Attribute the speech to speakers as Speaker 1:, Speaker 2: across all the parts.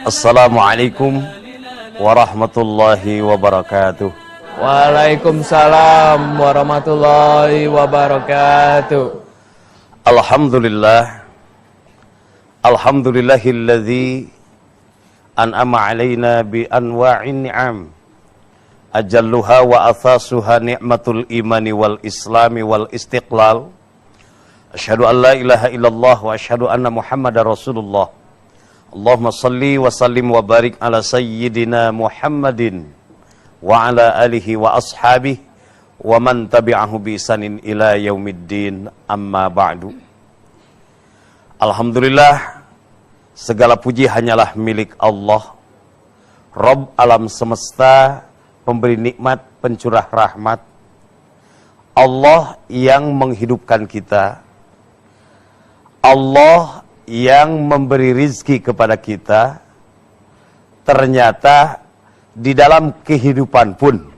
Speaker 1: Assalamualaikum warahmatullahi wabarakatuh.
Speaker 2: Waalaikumsalam warahmatullahi wabarakatuh.
Speaker 1: Alhamdulillah. Alhamdulillahilladzi an'ama alaina bi anwa'in ni'am. Ajalluha wa athasuha ni'matul imani wal islami wal istiqlal. Asyhadu an la ilaha illallah wa asyhadu anna Muhammadar Rasulullah. Allahumma salli wa sallim wa barik ala sayyidina Muhammadin wa ala alihi wa ashabihi wa man tabi'ahu bi isanin ila yaumiddin, amma ba'du. Alhamdulillah, segala puji hanyalah milik Allah, Rabb alam semesta, pemberi nikmat, pencurah rahmat. Allah yang menghidupkan kita, Allah yang memberi rizki kepada kita. Ternyata di dalam kehidupan pun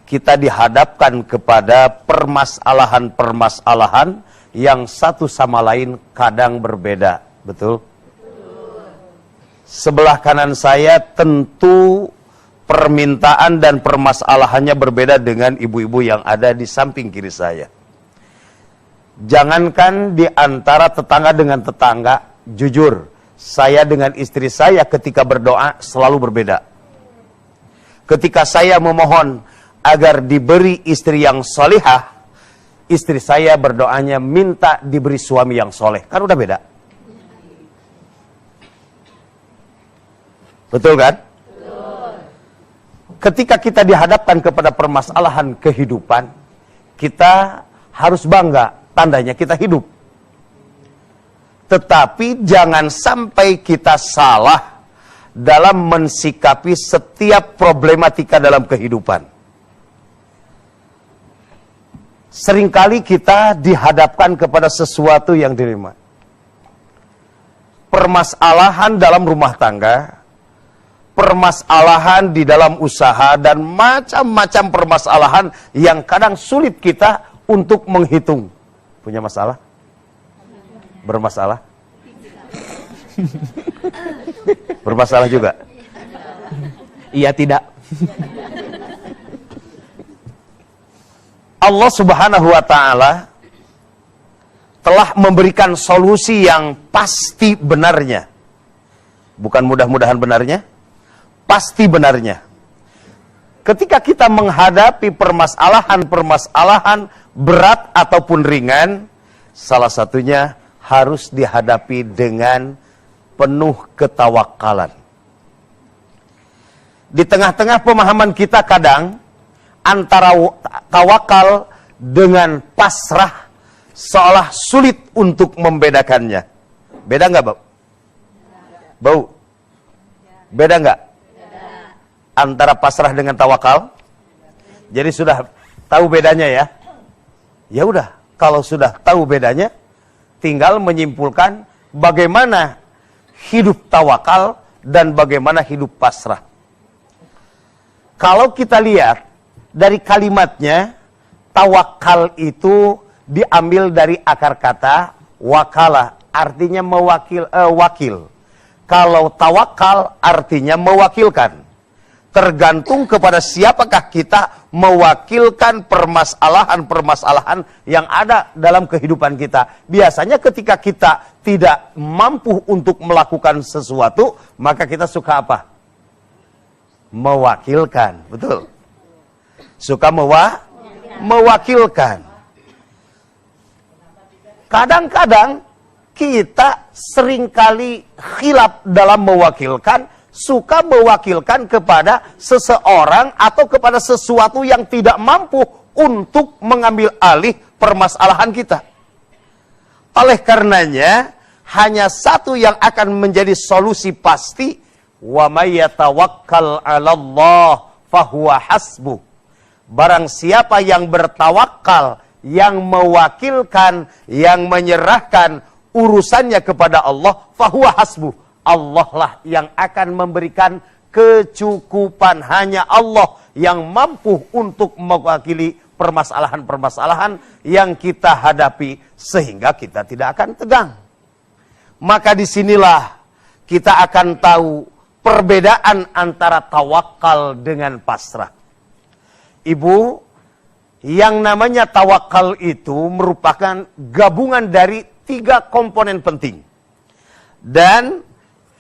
Speaker 1: kita dihadapkan kepada permasalahan-permasalahan yang satu sama lain kadang berbeda. Betul? Sebelah kanan saya tentu permintaan dan permasalahannya berbeda dengan ibu-ibu yang ada di samping kiri saya. Jangankan di antara tetangga dengan tetangga, jujur, saya dengan istri saya ketika berdoa selalu berbeda. Ketika saya memohon agar diberi istri yang solihah, istri saya berdoanya minta diberi suami yang soleh. Kan udah beda. Betul kan? Betul. Ketika kita dihadapkan kepada permasalahan kehidupan, kita harus bangga, tandanya kita hidup. Tetapi jangan sampai kita salah dalam mensikapi setiap problematika dalam kehidupan. Seringkali kita dihadapkan kepada sesuatu yang dilema. Permasalahan dalam rumah tangga, permasalahan di dalam usaha, dan macam-macam permasalahan yang kadang sulit kita untuk menghitung. Punya masalah? Bermasalah? Bermasalah juga?
Speaker 2: Iya tidak.
Speaker 1: Allah Subhanahu wa ta'ala telah memberikan solusi yang pasti benarnya. Bukan mudah-mudahan benarnya, pasti benarnya. Ketika kita menghadapi permasalahan-permasalahan berat ataupun ringan, salah satunya harus dihadapi dengan penuh ketawakalan. Di tengah-tengah pemahaman kita kadang antara tawakal dengan pasrah seolah sulit untuk membedakannya. Beda nggak, Bau? Bau? Beda nggak? Antara pasrah dengan tawakal? Jadi sudah tahu bedanya ya? Ya udah, kalau sudah tahu bedanya, tinggal menyimpulkan bagaimana hidup tawakal dan bagaimana hidup pasrah. Kalau kita lihat dari kalimatnya, tawakal itu diambil dari akar kata wakala, artinya wakil. Kalau tawakal artinya mewakilkan. Tergantung kepada siapakah kita mewakilkan permasalahan-permasalahan yang ada dalam kehidupan kita. Biasanya ketika kita tidak mampu untuk melakukan sesuatu, maka kita suka apa? Mewakilkan, betul? Suka mewakilkan. Kadang-kadang kita seringkali khilaf dalam mewakilkan, suka mewakilkan kepada seseorang atau kepada sesuatu yang tidak mampu untuk mengambil alih permasalahan kita. Oleh karenanya, hanya satu yang akan menjadi solusi pasti, wa may yatawakkal 'alallah fahuwa hasbuh. Barang siapa yang bertawakal, yang mewakilkan, yang menyerahkan urusannya kepada Allah, fahuwa hasbuh. Allah lah yang akan memberikan kecukupan. Hanya Allah yang mampu untuk mewakili permasalahan-permasalahan yang kita hadapi sehingga kita tidak akan tegang. Maka disinilah kita akan tahu perbedaan antara tawakal dengan pasrah. Ibu, yang namanya tawakal itu merupakan gabungan dari 3 komponen penting. Dan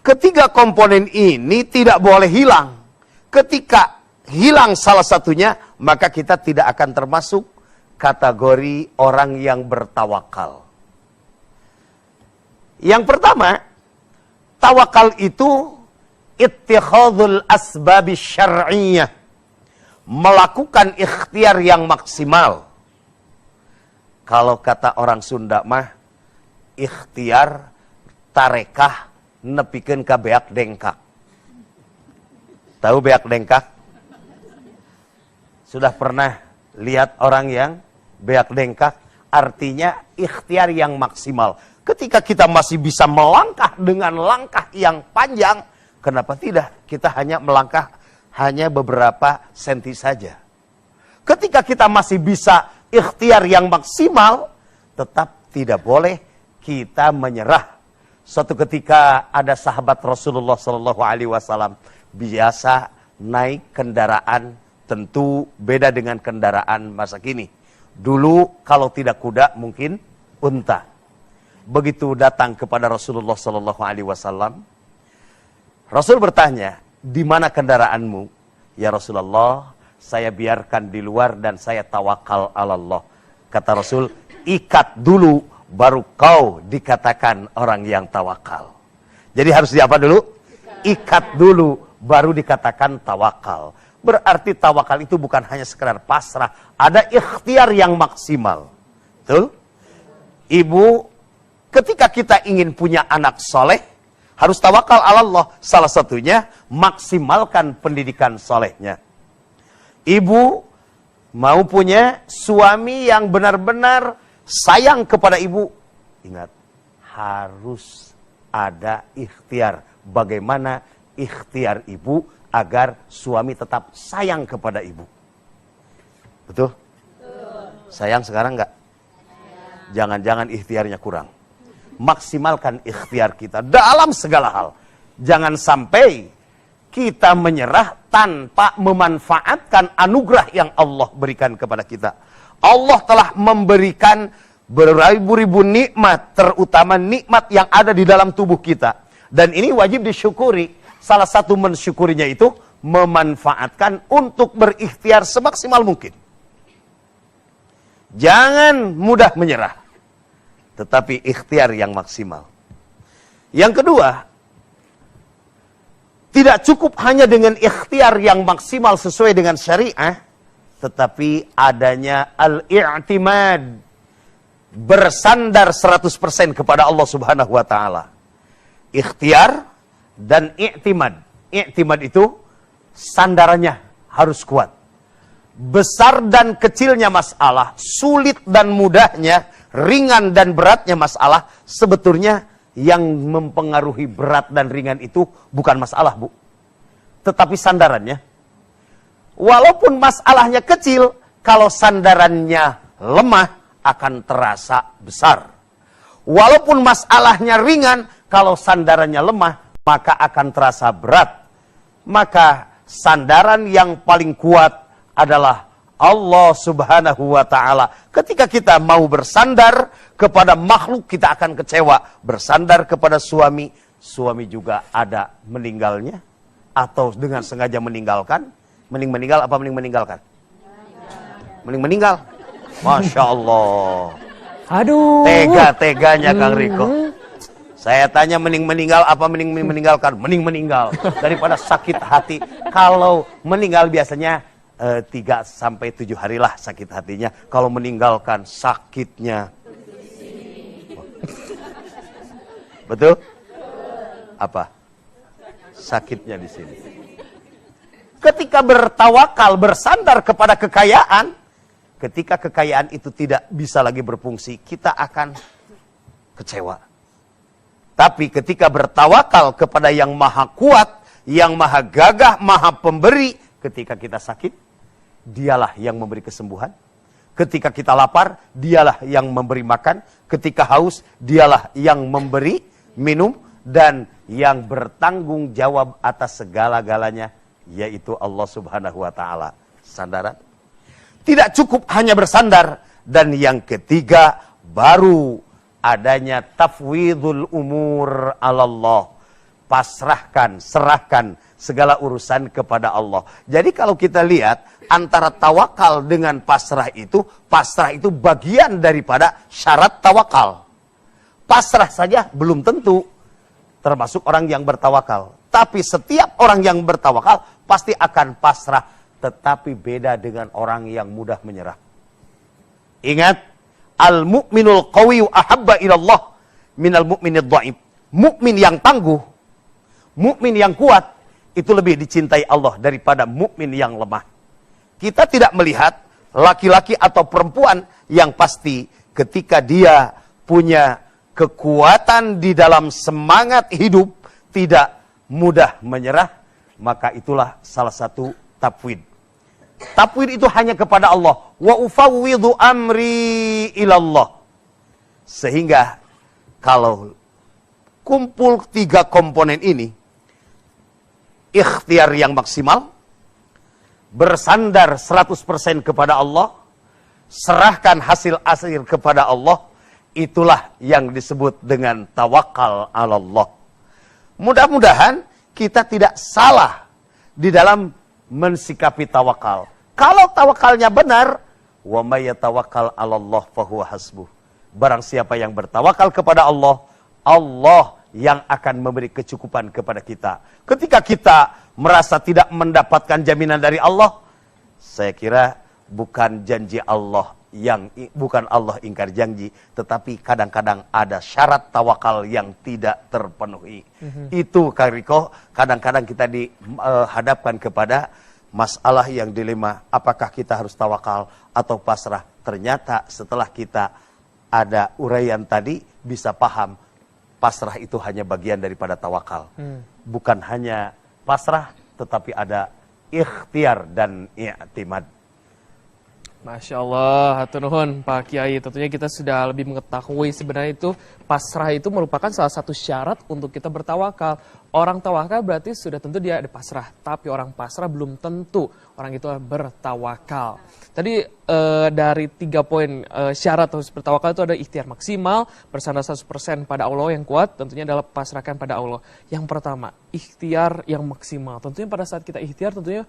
Speaker 1: ketiga komponen ini tidak boleh hilang. Ketika hilang salah satunya, maka kita tidak akan termasuk kategori orang yang bertawakal. Yang pertama, tawakal itu ittikhadul asbabi syar'iyyah, melakukan ikhtiar yang maksimal. Kalau kata orang Sunda mah, ikhtiar tarekah nepikeun ka beak dengkak. Tahu beak dengkak? Sudah pernah lihat orang yang beak dengkak? Artinya ikhtiar yang maksimal. Ketika kita masih bisa melangkah dengan langkah yang panjang, kenapa tidak? Kita hanya melangkah hanya beberapa senti saja. Ketika kita masih bisa ikhtiar yang maksimal, tetap tidak boleh kita menyerah. Suatu ketika ada sahabat Rasulullah SAW biasa naik kendaraan, tentu beda dengan kendaraan masa kini. Dulu kalau tidak kuda mungkin unta. Begitu datang kepada Rasulullah SAW, Rasul bertanya, di mana kendaraanmu? Ya Rasulullah, saya biarkan di luar dan saya tawakal ala Allah. Kata Rasul, ikat dulu baru kau dikatakan orang yang tawakal. Jadi harus diapa dulu? Ikat dulu baru dikatakan tawakal. Berarti tawakal itu bukan hanya sekedar pasrah, ada ikhtiar yang maksimal. Betul? Ibu, ketika kita ingin punya anak soleh, harus tawakal ala Allah. Salah satunya, maksimalkan pendidikan solehnya. Ibu, mau punya suami yang benar-benar sayang kepada ibu. Ingat, harus ada ikhtiar. Bagaimana ikhtiar ibu agar suami tetap sayang kepada ibu. Betul? Sayang sekarang enggak? Jangan-jangan ikhtiarnya kurang. Maksimalkan ikhtiar kita dalam segala hal. Jangan sampai kita menyerah tanpa memanfaatkan anugerah yang Allah berikan kepada kita. Allah telah memberikan beribu-ribu nikmat, terutama nikmat yang ada di dalam tubuh kita. Dan ini wajib disyukuri. Salah satu mensyukurinya itu memanfaatkan untuk berikhtiar semaksimal mungkin. Jangan mudah menyerah, tetapi ikhtiar yang maksimal. Yang kedua, tidak cukup hanya dengan ikhtiar yang maksimal sesuai dengan syariah, tetapi adanya al-i'timad, bersandar 100% kepada Allah Subhanahu wa taala. Ikhtiar dan i'timad. I'timad itu sandarannya harus kuat. Besar dan kecilnya masalah, sulit dan mudahnya, ringan dan beratnya masalah, sebetulnya yang mempengaruhi berat dan ringan itu bukan masalah, Bu. Tetapi sandarannya. Walaupun masalahnya kecil, kalau sandarannya lemah akan terasa besar. Walaupun masalahnya ringan, kalau sandarannya lemah, maka akan terasa berat. Maka sandaran yang paling kuat adalah Allah Subhanahu wa ta'ala. Ketika kita mau bersandar kepada makhluk, kita akan kecewa. Bersandar kepada suami, suami juga ada meninggalnya. Atau dengan sengaja meninggalkan. Mending meninggal apa mending meninggalkan? Mending meninggal. Masya Allah.
Speaker 2: Aduh.
Speaker 1: Tega-teganya Kang Riko. Saya tanya mending meninggal apa mending meninggalkan? Mending meninggal. Daripada sakit hati. Kalau meninggal biasanya 3-7 hari lah sakit hatinya. Kalau meninggalkan sakitnya. Betul? Apa? Sakitnya di sini. Ketika bertawakal, bersandar kepada kekayaan, ketika kekayaan itu tidak bisa lagi berfungsi, kita akan kecewa. Tapi ketika bertawakal kepada yang maha kuat, yang maha gagah, maha pemberi, ketika kita sakit, dialah yang memberi kesembuhan. Ketika kita lapar, dialah yang memberi makan. Ketika haus, dialah yang memberi minum. Dan yang bertanggung jawab atas segala-galanya, yaitu Allah subhanahu wa ta'ala. Sandaran. Tidak cukup hanya bersandar. Dan yang ketiga, baru adanya tafwidul umur ala Allah. Pasrahkan, serahkan segala urusan kepada Allah. Jadi kalau kita lihat antara tawakal dengan pasrah itu bagian daripada syarat tawakal. Pasrah saja belum tentu termasuk orang yang bertawakal. Tapi setiap orang yang bertawakal pasti akan pasrah. Tetapi beda dengan orang yang mudah menyerah. Ingat, al-mu'minul qawiyyu ahabba ilallah minal mu'minid dha'if. Mukmin yang tangguh, mukmin yang kuat, itu lebih dicintai Allah daripada mukmin yang lemah. Kita tidak melihat laki-laki atau perempuan yang pasti ketika dia punya kekuatan di dalam semangat hidup, tidak mudah menyerah, maka itulah salah satu tafwid. Tafwid itu hanya kepada Allah. Wa ufawwidu amri ilallah. Sehingga kalau kumpul 3 komponen ini, ikhtiar yang maksimal, bersandar 100% kepada Allah, serahkan hasil-hasil kepada Allah, itulah yang disebut dengan tawakal ala Allah. Mudah-mudahan kita tidak salah di dalam mensikapi tawakal. Kalau tawakalnya benar, wa may yatawakkal 'ala Allah fahuwa hasbuh. Barang siapa yang bertawakal kepada Allah, Allah yang akan memberi kecukupan kepada kita. Ketika kita merasa tidak mendapatkan jaminan dari Allah, saya kira bukan janji Allah bukan Allah ingkar janji, tetapi kadang-kadang ada syarat tawakal yang tidak terpenuhi. Itu Kak Riko, kadang-kadang kita dihadapkan kepada masalah yang dilema, apakah kita harus tawakal atau pasrah. Ternyata setelah kita ada uraian tadi, bisa paham pasrah itu hanya bagian daripada tawakal. Bukan hanya pasrah, tetapi ada ikhtiar dan i'timad.
Speaker 2: Masya Allah, hatur nuhun Pak Kiai. Tentunya kita sudah lebih mengetahui sebenarnya itu pasrah itu merupakan salah satu syarat untuk kita bertawakal. Orang tawakal berarti sudah tentu dia ada pasrah, tapi orang pasrah belum tentu orang itu bertawakal. Tadi dari 3 poin syarat harus bertawakal itu ada ikhtiar maksimal, bersandar 100% pada Allah yang kuat, tentunya adalah pasrahkan pada Allah. Yang pertama, ikhtiar yang maksimal. Tentunya pada saat kita ikhtiar tentunya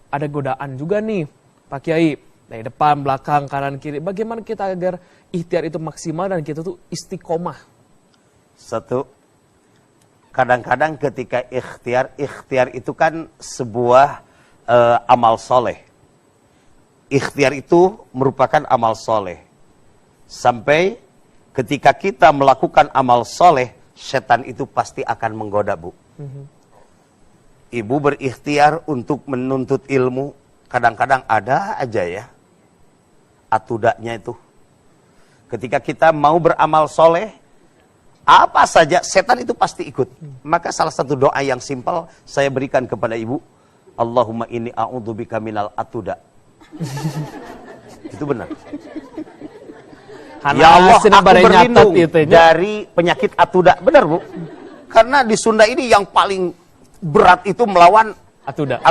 Speaker 2: ada godaan juga nih Pak Kiai. Dari depan, belakang, kanan, kiri. Bagaimana kita agar ikhtiar itu maksimal dan kita tuh istiqomah?
Speaker 1: Satu, kadang-kadang ketika ikhtiar itu kan sebuah amal soleh. Ikhtiar itu merupakan amal soleh. Sampai ketika kita melakukan amal soleh, setan itu pasti akan menggoda, Bu. Ibu berikhtiar untuk menuntut ilmu, kadang-kadang ada aja ya atudaknya itu. Ketika kita mau beramal soleh, apa saja setan itu pasti ikut. Maka salah satu doa yang simpel saya berikan kepada ibu, Allahumma inni a'udzubika minal atuda. Itu benar. Ya Allah, aku berlindung dari penyakit atuda. Benar, Bu. Karena di Sunda ini yang paling berat itu melawan
Speaker 2: atuda.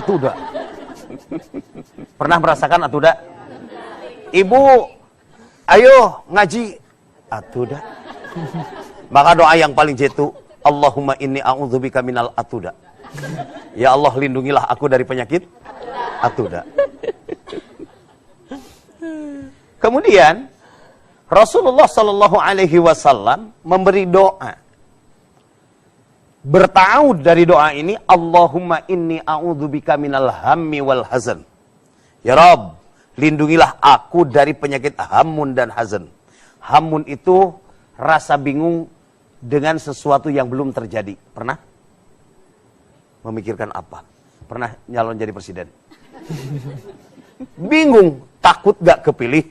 Speaker 1: Pernah merasakan atuda? Ibu, ayo ngaji atuda. Maka doa yang paling jitu, Allahumma inni a'udzubika minal atuda. Ya Allah, lindungilah aku dari penyakit atuda. Kemudian Rasulullah Shallallahu Alaihi Wasallam memberi doa. Bertaud dari doa ini, Allahumma inni a'udzubika minal hammi wal hazan. Ya Rabb, lindungilah aku dari penyakit hamun dan hazan. Hamun itu rasa bingung dengan sesuatu yang belum terjadi. Pernah? Memikirkan apa? Pernah nyalon jadi presiden? Bingung, takut gak kepilih.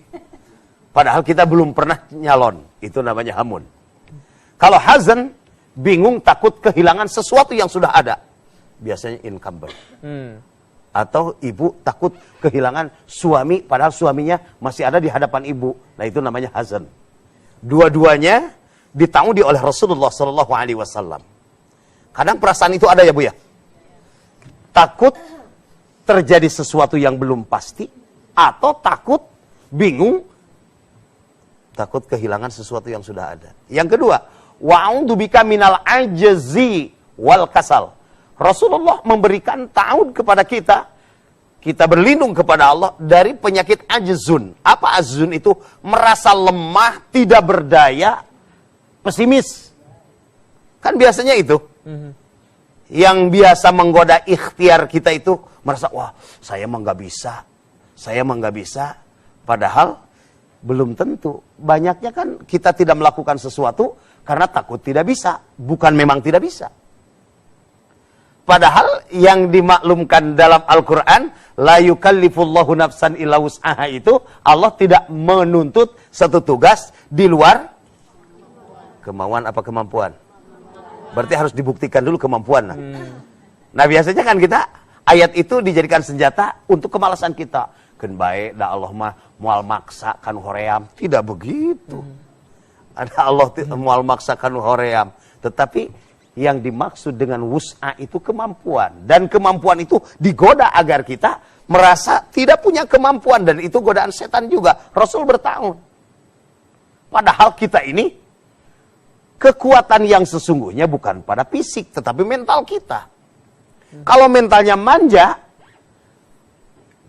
Speaker 1: Padahal kita belum pernah nyalon. Itu namanya hamun. Kalau hazan, bingung takut kehilangan sesuatu yang sudah ada. Biasanya incumbent. Atau ibu takut kehilangan suami, padahal suaminya masih ada di hadapan ibu. Nah itu namanya hazan. Dua-duanya ditanggung oleh Rasulullah SAW. Kadang perasaan itu ada ya Bu ya. Takut terjadi sesuatu yang belum pasti, atau takut, bingung, takut kehilangan sesuatu yang sudah ada. Yang kedua, wa'udzubika minal ajzi wal kasal. Rasulullah memberikan ta'awud kepada kita. Kita berlindung kepada Allah dari penyakit ajzun. Apa ajzun itu? Merasa lemah, tidak berdaya, pesimis. Kan biasanya itu. Yang biasa menggoda ikhtiar kita itu merasa, wah saya mah nggak bisa. Saya mah nggak bisa. Padahal belum tentu. Banyaknya kan kita tidak melakukan sesuatu karena takut tidak bisa. Bukan memang tidak bisa. Padahal yang dimaklumkan dalam Al-Quran, la yukallifullahu nafsan illa wus'aha itu, Allah tidak menuntut satu tugas di luar kemauan apa kemampuan. Berarti harus dibuktikan dulu kemampuan. Nah biasanya kan kita, ayat itu dijadikan senjata untuk kemalasan kita. Kan baik, dah Allah mah mual maksa kan hoream. Tidak begitu. Ada Allah mual maksa kan hoream. Tetapi yang dimaksud dengan wus'a itu kemampuan. Dan kemampuan itu digoda agar kita merasa tidak punya kemampuan. Dan itu godaan setan juga. Rasul bertahun. Padahal kita ini, kekuatan yang sesungguhnya bukan pada fisik, tetapi mental kita. Kalau mentalnya manja,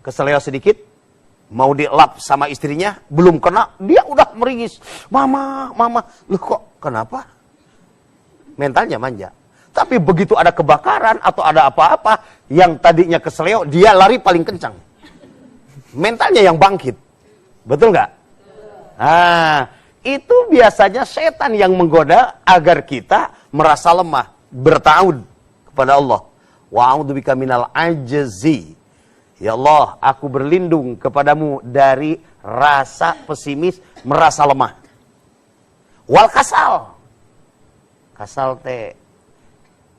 Speaker 1: keseleo sedikit, mau dilap sama istrinya, belum kena, dia udah meringis. Mama, mama. Loh kok kenapa? Mentalnya manja. Tapi begitu ada kebakaran atau ada apa-apa, yang tadinya keseleo, dia lari paling kencang. Mentalnya yang bangkit. Betul nggak? Nah, itu biasanya setan yang menggoda agar kita merasa lemah. Bertawud kepada Allah. Wa'udzubika minal ajzi. Ya Allah, aku berlindung kepadamu dari rasa pesimis, merasa lemah. Wal kasal. Kasal teh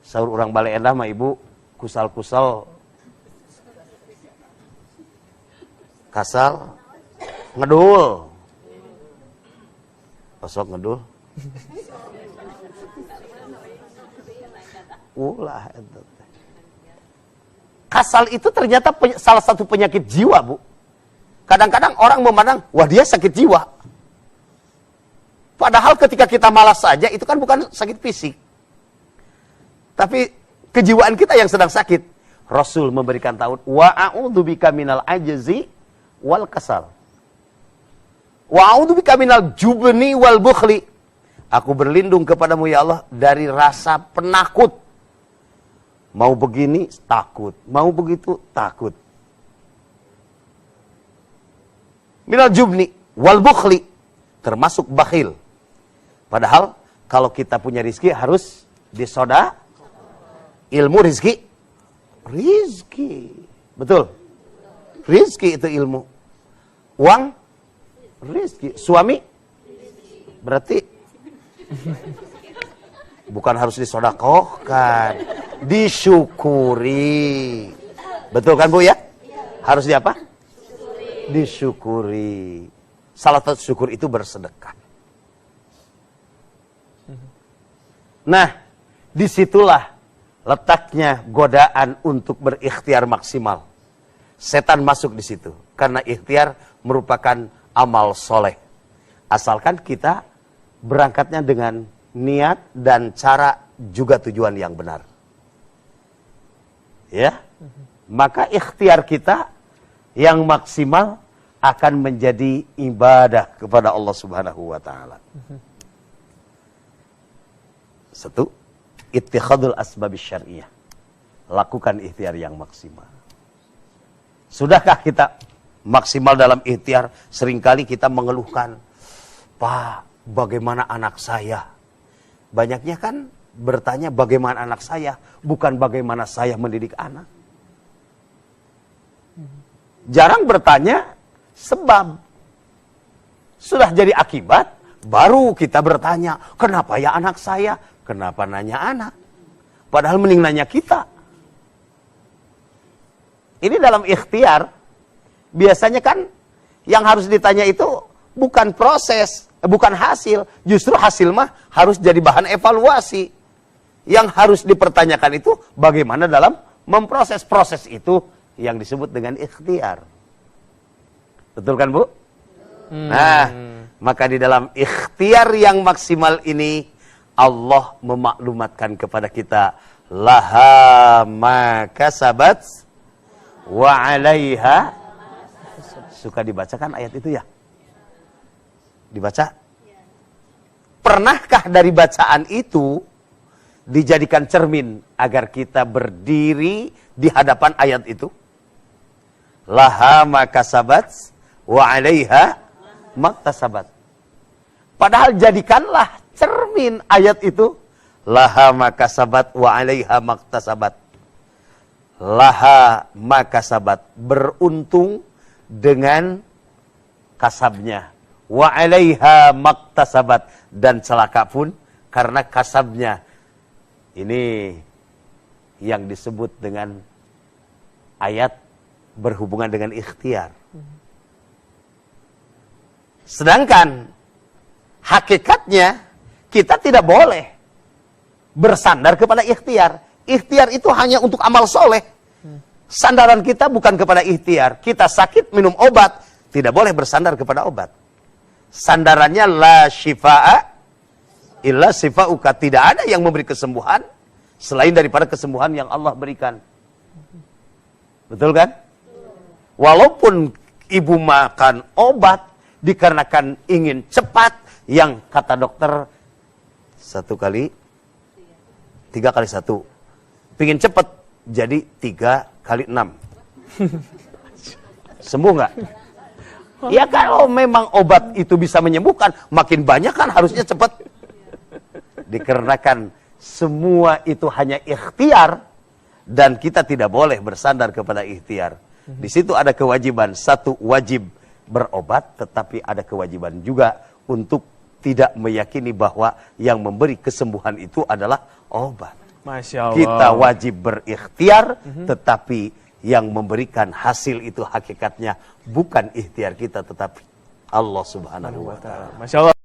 Speaker 1: saur urang bale endah mah ibu kusal-kusal. Kasal ngedul. Osok ngedul. Ulah itu. Kasal itu ternyata salah satu penyakit jiwa, Bu. Kadang-kadang orang memandang, wah dia sakit jiwa. Padahal ketika kita malas saja, itu kan bukan sakit fisik. Tapi kejiwaan kita yang sedang sakit. Rasul memberikan ta'awud, wa a'udzubika minal ajzi wal kasal. Wa a'udzubika minal jubni wal bukhli. Aku berlindung kepadamu ya Allah dari rasa penakut. Mau begini, takut. Mau begitu, takut. Minal jubni wal bukhli. Termasuk bakhil. Padahal kalau kita punya rizki harus disoda. Ilmu rizki. Rizki. Betul. Rizki itu ilmu. Uang. Rizki. Suami. Berarti. Bukan harus disodakohkan. Disyukuri. Betul kan Bu ya? Harus di apa? Disyukuri. Salah satu syukur itu bersedekah. Nah, disitulah letaknya godaan untuk berikhtiar maksimal. Setan masuk di situ. Karena ikhtiar merupakan amal soleh. Asalkan kita berangkatnya dengan niat dan cara juga tujuan yang benar. Ya, maka ikhtiar kita yang maksimal akan menjadi ibadah kepada Allah Subhanahu wa Ta'ala. Satu, ittikhadul asbabis syar'iyah. Lakukan ikhtiar yang maksimal. Sudahkah kita maksimal dalam ikhtiar? Seringkali kita mengeluhkan, Pak, bagaimana anak saya? Banyaknya kan bertanya bagaimana anak saya, bukan bagaimana saya mendidik anak. Jarang bertanya sebab. Sudah jadi akibat, baru kita bertanya, kenapa ya anak saya? Kenapa nanya anak? Padahal mending nanya kita. Ini dalam ikhtiar, biasanya kan yang harus ditanya itu bukan proses, bukan hasil. Justru hasil mah harus jadi bahan evaluasi. Yang harus dipertanyakan itu bagaimana dalam memproses. Proses itu yang disebut dengan ikhtiar. Betul kan, Bu? Nah, maka di dalam ikhtiar yang maksimal ini, Allah memaklumatkan kepada kita, laha ma kasabat wa 'alaiha. Suka dibacakan ayat itu ya? Dibaca? Pernahkah dari bacaan itu dijadikan cermin agar kita berdiri di hadapan ayat itu? Laha ma kasabat wa 'alaiha maktasabat. Padahal jadikanlah cermin ayat itu. Laha ma kasabat wa 'alaiha maktasabat. Laha ma kasabat, beruntung dengan kasabnya. Wa 'alaiha maktasabat, dan celaka pun karena kasabnya. Ini yang disebut dengan ayat berhubungan dengan ikhtiar. Sedangkan hakikatnya kita tidak boleh bersandar kepada ikhtiar. Ikhtiar itu hanya untuk amal soleh. Sandaran kita bukan kepada ikhtiar. Kita sakit minum obat, tidak boleh bersandar kepada obat. Sandarannya la shifa'a illa shifa'uka. Tidak ada yang memberi kesembuhan selain daripada kesembuhan yang Allah berikan. Betul kan? Walaupun ibu makan obat dikarenakan ingin cepat, yang kata dokter 3 kali 1. Pingin cepat, jadi 3 kali 6. Sembuh nggak? Ya kalau memang obat itu bisa menyembuhkan, makin banyak kan harusnya cepat. Dikarenakan semua itu hanya ikhtiar, dan kita tidak boleh bersandar kepada ikhtiar. Di situ ada kewajiban. Satu, wajib berobat, tetapi ada kewajiban juga untuk tidak meyakini bahwa yang memberi kesembuhan itu adalah obat.
Speaker 2: Masya Allah.
Speaker 1: Kita wajib berikhtiar, tetapi yang memberikan hasil itu hakikatnya bukan ikhtiar kita, tetapi Allah Subhanahu wa ta'ala.
Speaker 2: Masya Allah.